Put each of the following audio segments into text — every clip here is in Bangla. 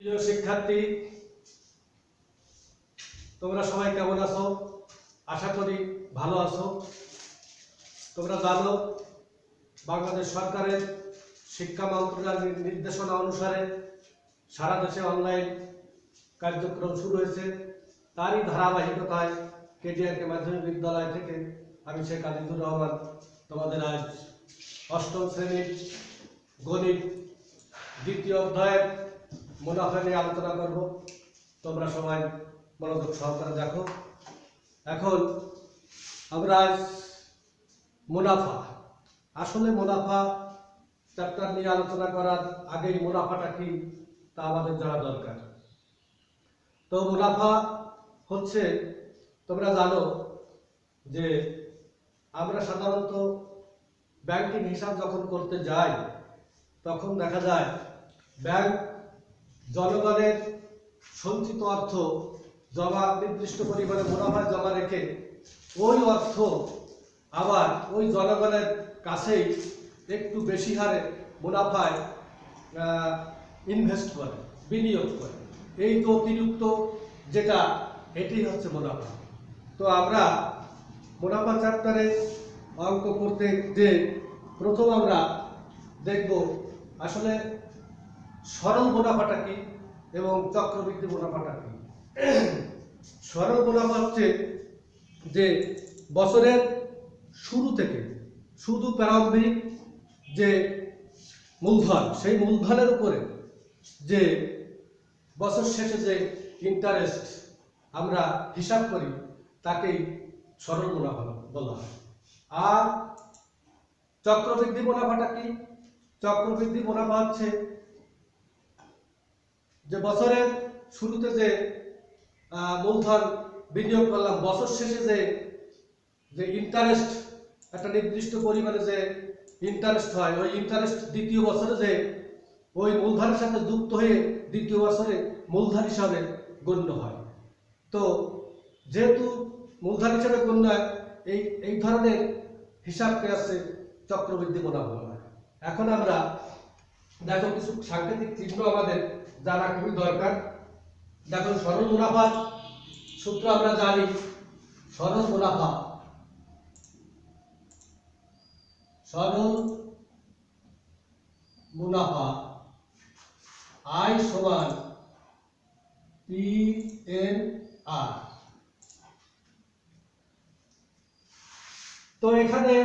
প্রিয় শিক্ষার্থী, তোমরা সবাই কেমন আছো? আশা করি ভালো আছো। তোমরা জানো, বাংলাদেশ সরকারের শিক্ষা মন্ত্রণালয়ের নির্দেশনা অনুসারে সারা দেশে অনলাইন কার্যক্রম শুরু হয়েছে। তারই ধারাবাহিকতায় কেটিআরকে মাধ্যমিক বিদ্যালয় থেকে আমি শেখ আজিজুর রহমান তোমাদের আজ অষ্টম শ্রেণীর গণিত দ্বিতীয় অধ্যায়ের মুনাফা নিয়ে আলোচনা করব। তোমরা সবাই মনোযোগ সহকারে দেখো। এখন আমরা আজ মুনাফা, আসলে মুনাফা চ্যাপ্টার নিয়ে আলোচনা করার আগেই মুনাফাটা কি তা আমাদের জানা দরকার। তো মুনাফা হচ্ছে, তোমরা জানো যে আমরা সাধারণত ব্যাংকিং হিসাব যখন করতে যাই তখন দেখা যায় ব্যাংক জনগণের সঞ্চিত অর্থ জমা, নির্দিষ্ট পরিমাণে মুনাফা জমা রেখে ওই অর্থ আবার ওই জনগণের কাছেই একটু বেশি হারে মুনাফায় ইনভেস্ট করে, বিনিয়োগ করে। এই তো অতিরিক্ত যেটা, এটি হচ্ছে মুনাফা। তো আমরা মুনাফা চ্যাপ্টারে অঙ্ক করতে যে প্রথম আমরা দেখব আসলে সরল মুনাফাটা কি এবং চক্রবৃদ্ধি মুনাফাটা কি। সরল মুনাফা হচ্ছে যে বছরের শুরু থেকে শুধু প্রারম্ভিক যে মূলধন, সেই মূলধনের উপরে যে বছর শেষে যে ইন্টারেস্ট আমরা হিসাব করি তাকেই সরল মুনাফা বলা হয়। আর চক্রবৃদ্ধি মুনাফাটা কি? চক্রবৃদ্ধি মুনাফা হচ্ছে যে বছরের শুরুতে যে মূলধন বিনিয়োগ করলাম, বছর শেষে যে ইন্টারেস্ট, একটা নির্দিষ্ট পরিমাণে যে ইন্টারেস্ট হয়, ওই ইন্টারেস্ট দ্বিতীয় বছরে যে ওই মূলধনের সাথে যুক্ত হয়ে দ্বিতীয় বছরে মূলধন হিসাবে গণ্য হয়। তো যেহেতু মূলধন হিসাবে গণ্য হয়, এই ধরনের হিসাবকে আছে চক্রবৃদ্ধি মুনাফা বলা হয়। এখন আমরা দেখো কিছু সাংকেতিক চিহ্ন আমাদের জানা খুবই দরকার। দেখো, সরল মুনাফার সূত্র আমরা জানি। সরল মুনাফা, সরল মুনাফা আই সমান PNR। তো এখানে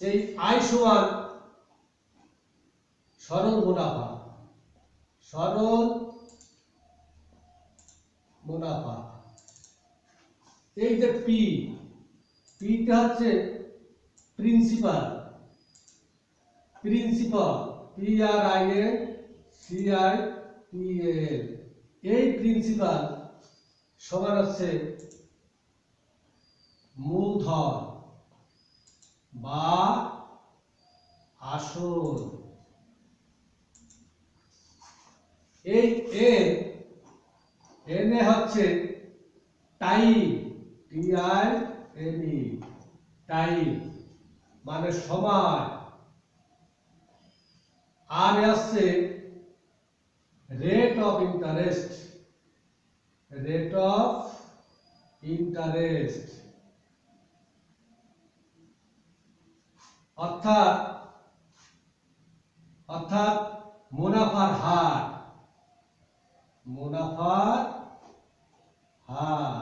এই আই সমান সরল মুনাফা, সরল মুনাফা। এই যে পিটা হচ্ছে প্রিন্সিপাল, প্রিন্সিপাল PRINCIPAL। এই প্রিন্সিপাল সমান হচ্ছে মূলধন বা আসল। এই এন হচ্ছে টাইম, TIME, টাইম মানে সময়। আর আসছে rate of interest, rate of interest অর্থাৎ মুনাফার হার, মুনাফার হার।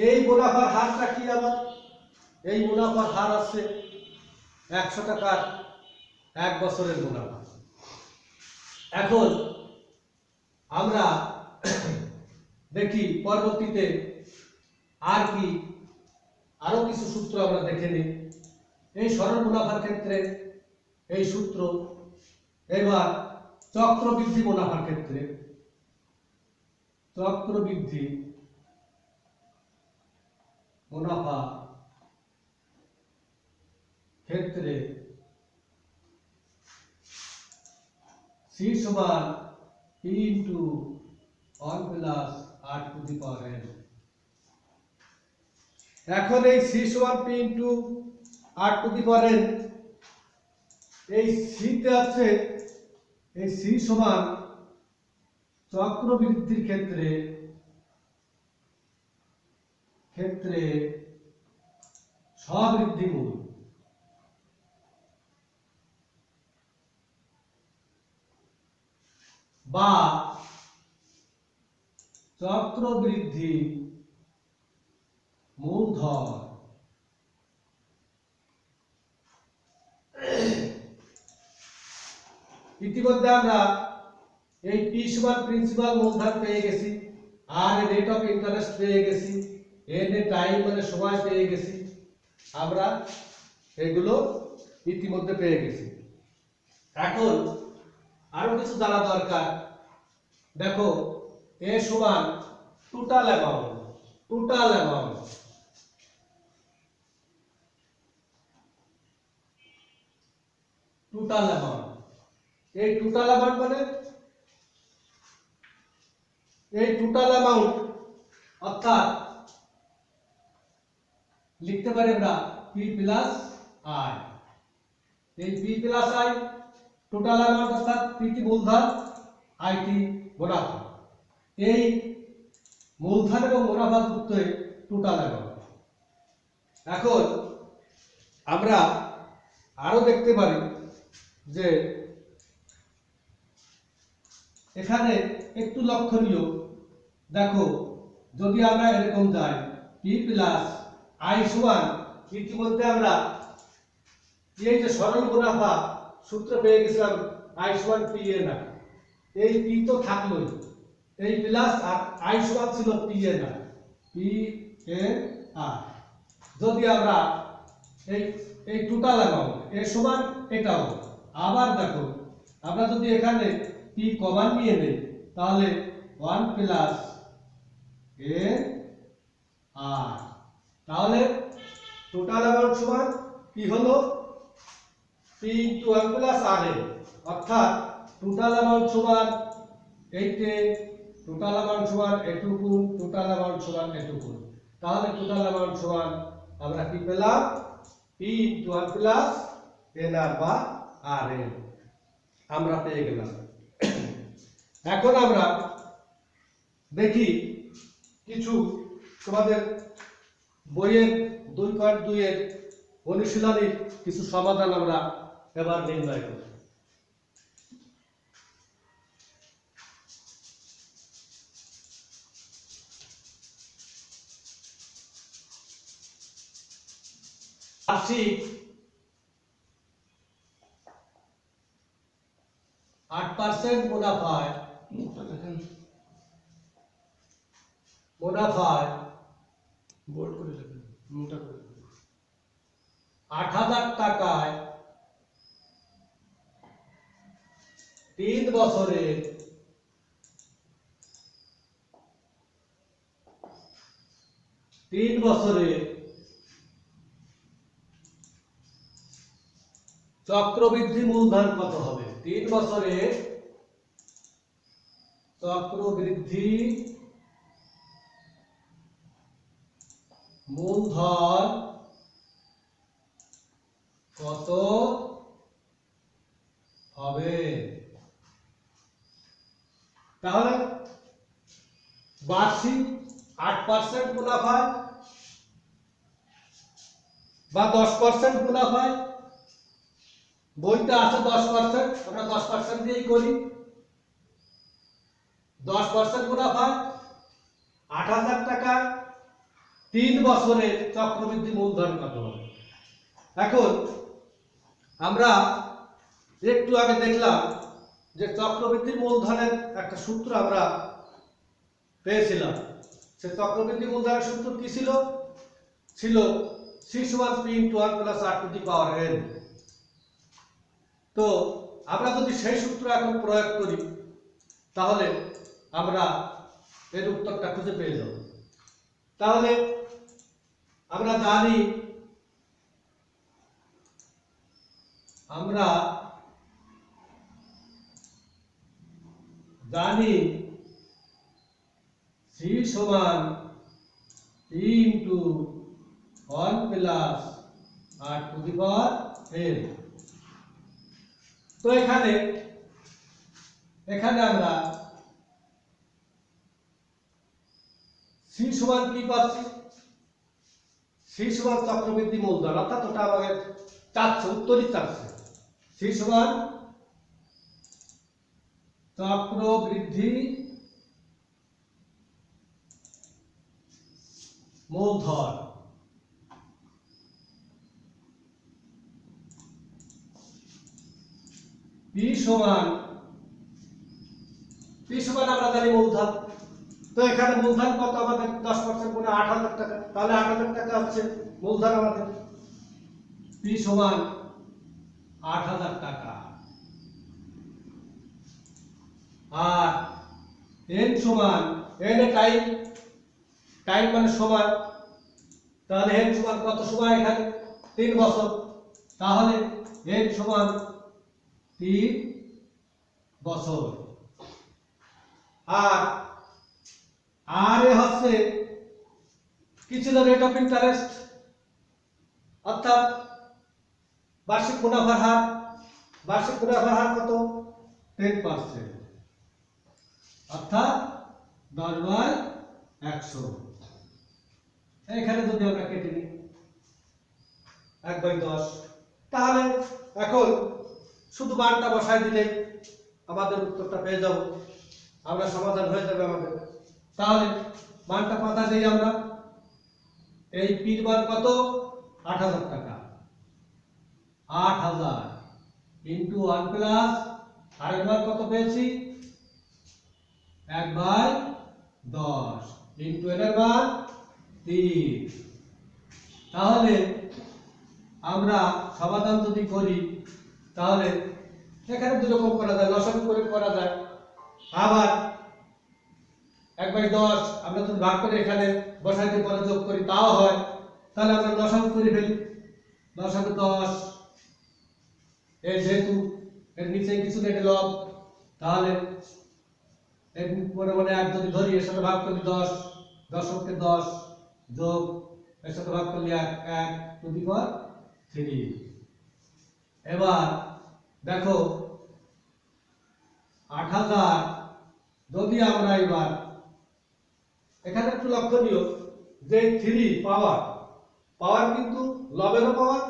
এই মুনাফার হারটা কি? আবার এই মুনাফার হার আছে 100 টাকার এক বছরের মুনাফা। এখন আমরা দেখি পরবর্তীতে আর কি, আরো কিছু সূত্র আমরা দেখে নিই এই সরল মুনাফার ক্ষেত্রে এই সূত্র। এবার চক্রবৃদ্ধি মুনাফার ক্ষেত্রে, চক্রবৃদ্ধি মুনাফা ক্ষেত্রে C সমান P into 1 plus R to the power n। এখন এই C সমান P into R to the power n, এই C তে আছে এই সি সমান চক্রবৃদ্ধির ক্ষেত্রে স্ববৃদ্ধিমূল বা চক্রবৃদ্ধি মূলধন ইতিমধ্যে আমরা এই পি সমান প্রিন্সিপাল মূলধন পেয়ে গেছি, আর এর রেট অফ ইন্টারেস্ট পেয়ে গেছি, এন এর টাইম মানে সময় পেয়ে গেছি, আমরা এগুলো ইতিমধ্যে পেয়ে গেছি। এখন আরো কিছু জানা দরকার। দেখো এ সমান টোটাল অ্যামাউন্ট এই টোটাল অ্যামাউন্ট মানে এই টোটাল অ্যামাউন্ট অর্থাৎ লিখতে পারি আমরা পি প্লাস আই। এই P plus I total amount অর্থাৎ পিটি মূলধন আইটি মুনাফা। এই মূলধন এবং মুনাফা যুক্ত টোটাল অ্যামাউন্ট। এখন আমরা আরো দেখতে পারি যে এখানে একটু লক্ষণীয়, দেখো যদি আমরা এরকম যাই পি প্লাস আই সমান, ইতিমধ্যে আমরা এই যে সরল মুনাফা সূত্র পেয়ে গেছিলাম আই সমান পি এ না, এই পি তো থাকলোই, এই প্লাস আর আই সমান ছিল পি এ না, পি এ আর। যদি আমরা এই টোটাল অ্যামাউন্ট এ সমান এটাও, আবার দেখো আমরা যদি এখানে পি কমন নিয়ে নেই তাহলে 1 প্লাস এ আর, তাহলে টোটাল অ্যামাউন্ট সমান কি হলো পি ইনটু 1 প্লাস আর এ, অর্থাৎ টোটাল অ্যামাউন্ট সমান এইটে, টোটাল অ্যামাউন্ট সমান এটুকু, টোটাল অ্যামাউন্ট সমান এটুকু। তাহলে টোটাল অ্যামাউন্ট সমান আমরা কি পেলাম পি ইনটু 1 প্লাস এন আর বা আর এন আমরা পেয়ে গেলাম। এখন আমরা দেখি কিছু তোমাদের বইয়ের 2.2 এর অনুশীলনীর কিছু সমাধান আমরা এবার নির্ণয় করি। বার্ষিক 8% মুনাফায় বোল্ড করে লেখেন, মোটা করে লেখেন। 8,000 টাকায় 3 বছরে চক্রবৃদ্ধি মূলধন কত হবে? 3 বছরে চক্রবৃদ্ধি মূলধন কত হবে? তাহলে বার্ষিক 8% মুনাফায় বা 10% মুনাফায়, বইটা আছে 10%, আমরা 10% দিয়েই করি। 10% মুনাফায় 8,000 টাকা 3 বছরের চক্রবৃদ্ধি মূলধন কত হবে? এখন আমরা একটু আগে দেখলাম যে চক্রবৃদ্ধি মূলধনের একটা সূত্র আমরা পেয়েছিলাম। সে চক্রবৃদ্ধি মূলধনের সূত্র কি ছিল? ছিল সি সমান P into 1 plus R to the power N. তো আমরা যদি সেই সূত্র এখন প্রয়োগ করি তাহলে আমরা এর উত্তরটা খুঁজে পেয়ে যাব। তাহলে আমরা জানি সি সমান P into 1 plus R to the power N. তো এখানে এখানে আমরা সি সমান কি পাচ্ছি, সি সমান চক্রবৃদ্ধি মূলধন, অর্থাৎ ওটা আমাদের চাচ্ছে, উত্তরই চাচ্ছে। সি সমান চক্রবৃদ্ধি মূলধন। পি সমান আমরা জানি মূলধন, তো এখানে মূলধন কত আমাদের 10% গুণে 8,000 টাকা, তাহলে 8,000 টাকা হচ্ছে মূলধন আমাদের। পি সমান 8,000 টাকা। আর এন সমান, এন এ টাইম, টাইম মানে সময়, তাহলে এন সমান কত সময় এখানে 3 বছর, তাহলে এন সমান 3 বছর। আর এ হচ্ছে কি ছিল, রেট অফ ইন্টারেস্ট, অর্থাৎ বার্ষিক মুনাফার হার। বার্ষিক মুনাফার হার কত, 10%, অর্থাৎ 10/100। এখানে যদি আমরা কেটে নিই 1/10, তাহলে এখন শুধু মানটা বসাই দিলেই আমাদের উত্তরটা পেয়ে যাব, আমরা সমাধান হয়ে যাবে আমাদের। তাহলে মানটা পাতা দেই আমরা, এই পির মান কত, 8,000 টাকা। 8,000 ইন্টু 1 প্লাস আর এর মান কত পেয়েছি, 1/10 ইন্টু এর মান 3। তাহলে আমরা সমাধান যদি করি, তাহলে এখানে দুই রকম করা যায়, লসাগু করে করা যায়, আবার 1/10 আমরা যদি ভাগ করে এখানে বসাইতে পরে যোগ করি তাও হয়। তাহলে আমরা লসাগু করে ফেলি, লসাগু 10, এর যেহেতু এর নিচে কিছু নেই লব, তাহলে এর পরে মানে 1 যদি ধরি, এর সাথে ভাগ করি 10, 10 কে 10 যোগ এর সাথে ভাগ করলে 1 টু দি পাওয়ার 3। এবার দেখো 8,000 যদি আমরা এবার এখানে একটু লক্ষণীয় যে 3 পাওয়ার, পাওয়ার কিন্তু লবেরও পাওয়ার,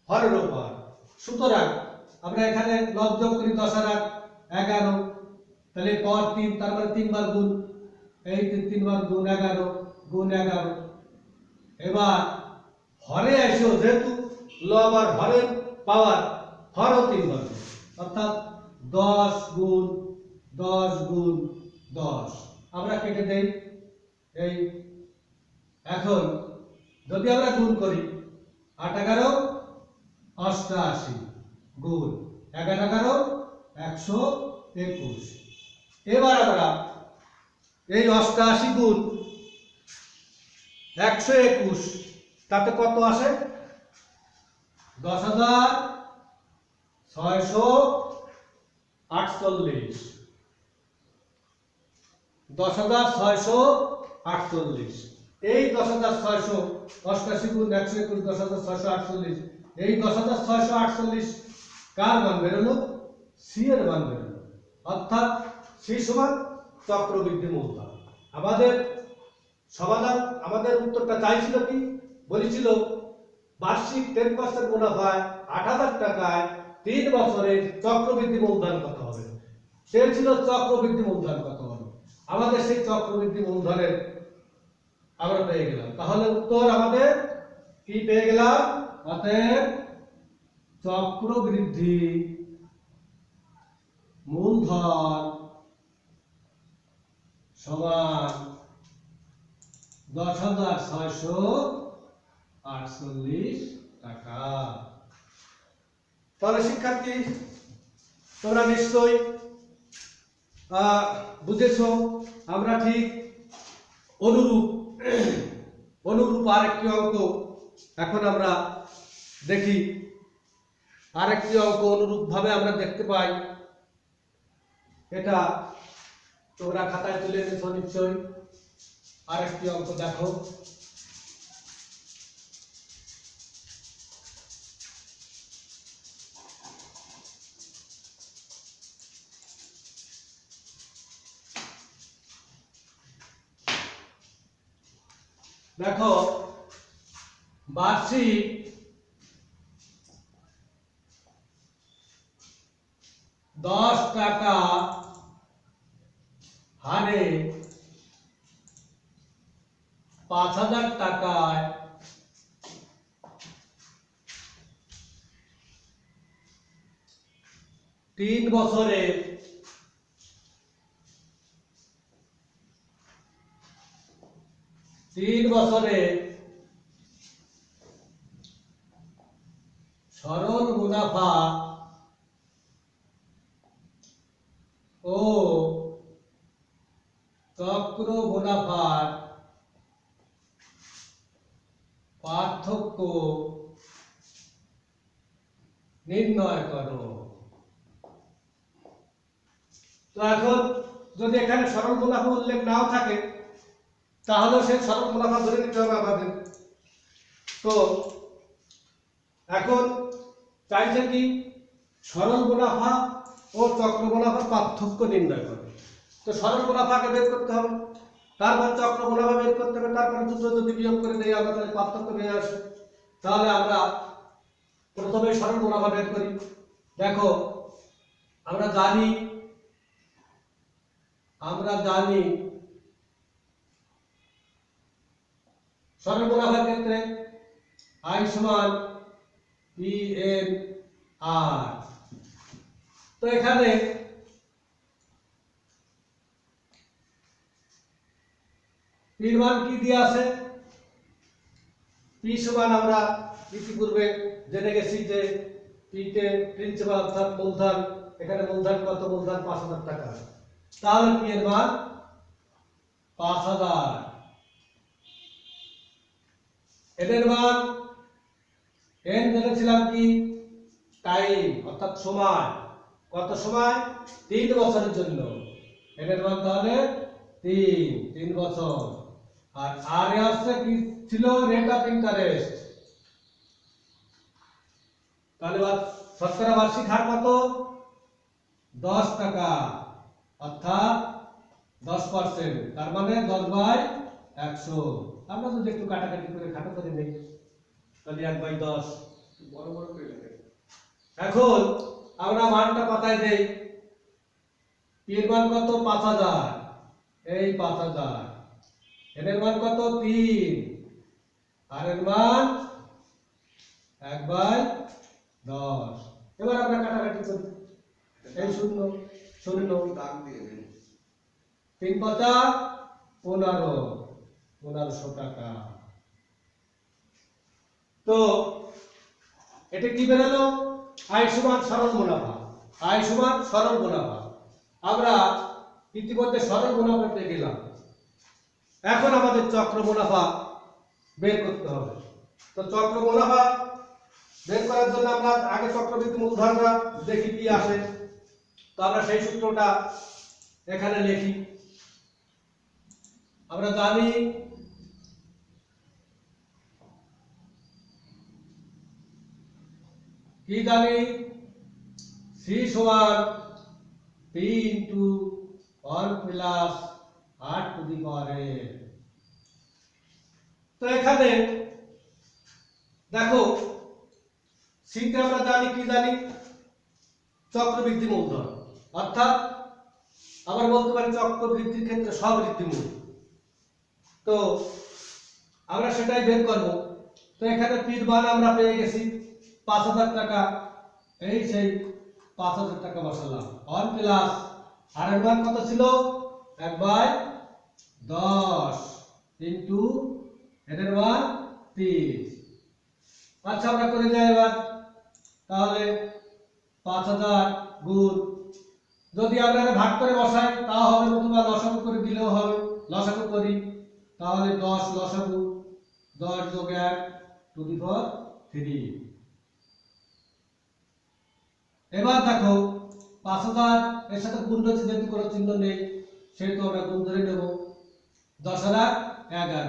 হরেরও পাওয়ার, সুতরাং আমরা এখানে লব যোগ করি 10 আর 11, তাহলে পাওয়ার 3, তার মানে 3 বার গুণ, এই 3 বার গুণ 11 গুণ 11। এবার হরে আসো, যেহেতু লব আর হরের পাওয়ার, হরও 3 বার, অর্থাৎ 10 গুণ 10 গুণ 10। আমরা কেটে দেই এই। এখন যদি আমরা গুণ করি 8 11 88 গুণ 11 11 121। এবার আমরা এই 88 গুণ 121 তাতে কত আসে, 10,648। 10,648। এই 10,688 গুণ 121, 10,648। এই 10,648 কার মান বেরোলো, সি এর মান বেরোলো, অর্থাৎ সি সমান চক্রবৃদ্ধি মূলধন। আমাদের সমাধান, আমাদের উত্তরটা চাইছিল কি, বলেছিল বার্ষিক 10% মুনাফায় 8,000 টাকায় 3 বছরের চক্রবৃদ্ধি মূলধন কত হবে, সে ছিল চক্রবৃদ্ধি মূলধন কত হবে। আমাদের সেই চক্রবৃদ্ধি মূলধনের আমরা পেয়ে গেলাম, তাহলে উত্তর আমাদের কি পেয়ে গেলাম, অতএব চক্রবৃদ্ধি মূলধন সমান 10,648 টাকা। তাহলে শিক্ষার্থী তোমরা নিশ্চয়ই বুঝেছো, আমরা ঠিক অনুরূপ আরেকটি অঙ্ক এখন আমরা দেখি। আরেকটি অঙ্ক অনুরূপ ভাবে আমরা দেখতে পাই, এটা তোমরা খাতায় তুলে নিচ্ছ নিশ্চয়ই। আরেকটি অঙ্ক দেখো, দেখো বার্ষিক 10 টাকা হারে 5,000 টাকায় 3 বছরে 3 বছরে সরল মুনাফা ও চক্র মুনাফার পার্থক্য নির্ণয় করো। তো এখন যদি এখানে সরল মুনাফা উল্লেখ নাও থাকে তাহলে সেই সরল মুনাফা ধরে নিতে হবে আমাদের। তো এখন চাইছে কি সরল মুনাফা ও চক্র মুনাফার পার্থক্য নির্ণয় করো। তো সরল মুনাফাকে বের করতে হবে, তারপর চক্র মুনাফা বের করতে হবে, তারপরে দুটো যদি বিয়োগ করে দেই আমরা তাহলে পার্থক্য বেরিয়ে আসে। তাহলে আমরা প্রথমে সরল মুনাফা বের করি। দেখো আমরা জানি সরল মুনাফার ক্ষেত্রে I সমান PNR। তো এখানে পির মান কি দিয়ে আছে? পি সমান আমরা ইতিপূর্বে জেনে গেছি যে পিতে প্রিন্সিপাল অর্থাৎ মূলধন, এখানে মূলধন কত? মূলধন 5,000 টাকা। তাহলে পি এর মান 5,000। এর মান এন জেনেছিলাম কি? টাইম অর্থাৎ সময়। কত সময়? 3 বছরের জন্য। এর মান তাহলে 3 বছর। আর আর এ আসছে কি ছিল? Rate of interest. তাহলে শতকরা বার্ষিক হার কত? 10 টাকা অর্থাৎ 10%। তার মানে 10/100। আমরা যদি একটু কাটাকাটি করে খাটো করে নেই তাহলে 1/10 বড় বড় করে লেখে। এখন আমরা মানটা পাতায় দেই। পি এর মান কত? 5,000। এই 5,000। এর মান কত? 3। আর এর মান 1/10। এবার আমরা কাটাকাটি করি। এই 0 0 দাগ দিয়ে দিন। 3 পাতা 1500 টাকা। তো এটা কি বেরোলো? আয় সমান সরল মুনাফা। আয় সমান সরল মুনাফা। আমরা ইতিমধ্যে সরল মুনাফা পেয়ে গেলাম। এখন আমাদের চক্র মুনাফা বের করতে হবে। তো চক্র মুনাফা বের করার জন্য আমরা আগে চক্রবৃদ্ধি মূলধনটা দেখি কি আসে। তো আমরা সেই সূত্রটা এখানে লিখি। আমরা জানি কি জানি? সি সমান P into 1 plus 8 two the power n। তো এখানে দেখো সিতে আমরা জানি কি জানি? চক্রবৃদ্ধি মূলধন অর্থাৎ আবার বলতে পারি চক্রবৃদ্ধির ক্ষেত্রে স্ববৃদ্ধিমূল। তো আমরা সেটাই বের করব। তো এখানে পির মান আমরা পেয়ে গেছি 5,000 টাকা। এই সেই 5,000 টাকা বসালাম 1 প্লাস আর এর মান কত ছিল? 1/10 ইনটু এর মান 30। আচ্ছা আমরা করে যাই এবার। তাহলে 5,000 গুণ, যদি আমরা ভাগ করে বসাই তাও হবে, নতুবা লসাগু করে দিলেও হবে। লসাগু করি তাহলে 10 লসাগু 10 যোগ 1 টু দি পাওয়ার 3। এবার দেখো 5,000 এর সাথে গুণ রয়েছে, যেহেতু কোনো চিহ্ন নেই সেহেতু আমরা গুণ ধরে নেব। 10,11।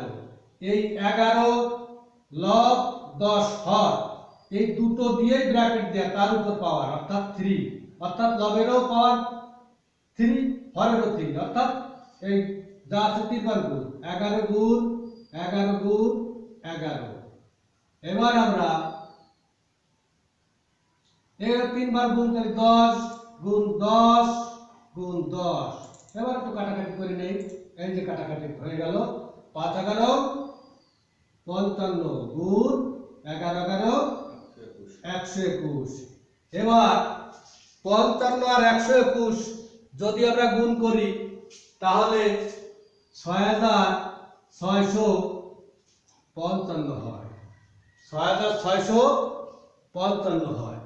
এই 11 লব 10 হর এই দুটো দিয়ে ব্র্যাকেট দেয়া, তার উপর পাওয়ার অর্থাৎ 3, অর্থাৎ লবেরও পাওয়ার 3 হরেরও 3, অর্থাৎ এই যা আছে 3 বার গুণ 11 গুণ 11 গুণ 11। এবার আমরা এর 3 বার গুণ করি, 10 গুণ 10 গুণ 10। এবার একটু কাটাকাটি করে নেই, এই যে কাটাকাটি হয়ে গেল, 5 11 55 গুণ 11 11 121। এবার 55 আর 121 যদি আমরা গুণ করি তাহলে 6655 হয়, 6655 হয়।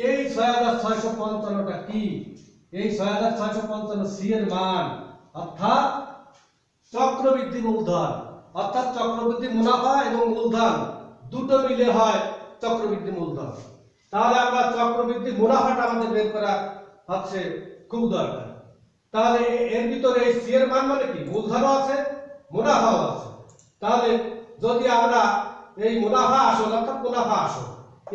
এই 6655টা কি? এই 6655 সি এর মান, অর্থাৎ চক্রবৃদ্ধি মূলধন, অর্থাৎ চক্রবৃদ্ধি মুনাফা এবং মূলধন দুটো মিলে হয় চক্রবৃদ্ধি মূলধন। তাহলে আমরা চক্রবৃদ্ধি মুনাফাটা আমাদের বের করা হচ্ছে খুব দরকার। তাহলে এর ভিতরে এই সি এর মান মানে কি? মূলধনও আছে, মুনাফাও আছে। তাহলে যদি আমরা এই মুনাফা আসল অর্থাৎ মুনাফা আসল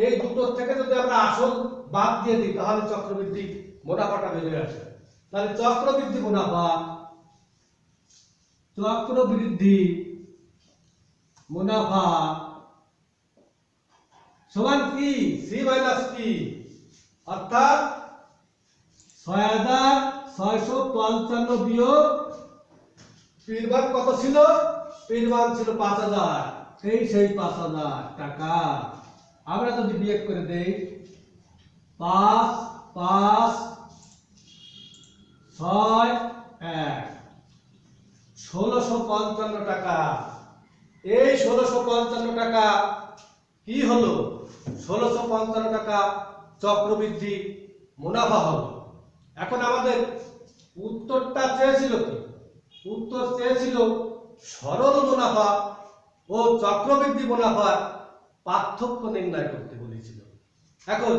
এই দুটো থেকে যদি আমরা আসল বাদ দিয়ে দিই তাহলে চক্রবৃদ্ধি মুনাফাটা বেরিয়ে আসে। তাহলে চক্রবৃদ্ধি মুনাফা, চক্রবৃদ্ধি মুনাফা সমান কি? সি মাইনাস পি, অর্থাৎ 6655 বিয়োগ পির মান কত ছিল? পির মান ছিল 5000, সেই 5000 টাকা। আমরা যদি বিয়োগ করে দেই 5 5 6 1 1655 টাকা। এই 1655 টাকা কি হলো? 1655 টাকা চক্রবৃদ্ধি মুনাফা হলো। এখন আমাদের উত্তরটা চেয়েছিল কি? উত্তর চেয়েছিল সরল মুনাফা ও চক্রবৃদ্ধি মুনাফার পার্থক্য নির্ণয় করতে বলেছিল। এখন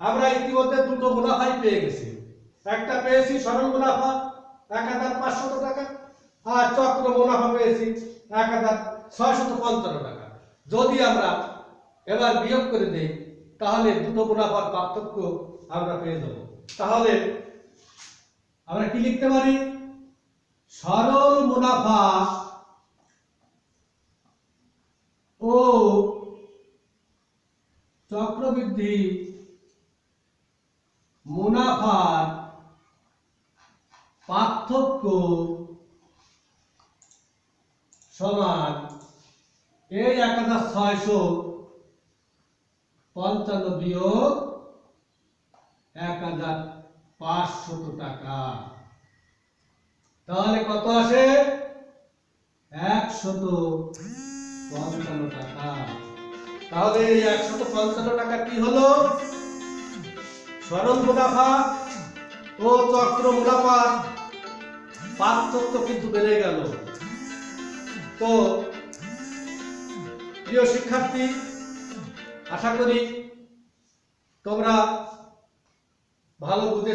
আমরা ইতিমধ্যে দুটো মুনাফাই পেয়ে গেছি। একটা পেয়েছি সরল মুনাফা 1500 টাকা, আর চক্র মুনাফা পেয়েছি 1655 টাকা। যদি আমরা এবার বিয়োগ করে দেই তাহলে দুটো মুনাফার পার্থক্য আমরা পেয়ে যাব। তাহলে আমরা কি লিখতে পারি? সরল মুনাফা ও চক্রবৃদ্ধি মুনাফার পার্থক্য সমান এই 1655 বিয়োগ 1500 টাকা। তাহলে কত আসে? 155 টাকা। তাহলে এই 155 টাকা কি হলো? সরল মুনাফা ও চক্র মুনাফার পার্থক্য কিন্তু বেড়ে গেল। তো প্রিয় শিক্ষার্থী, আশা করি তোমরা ভালো বুঝে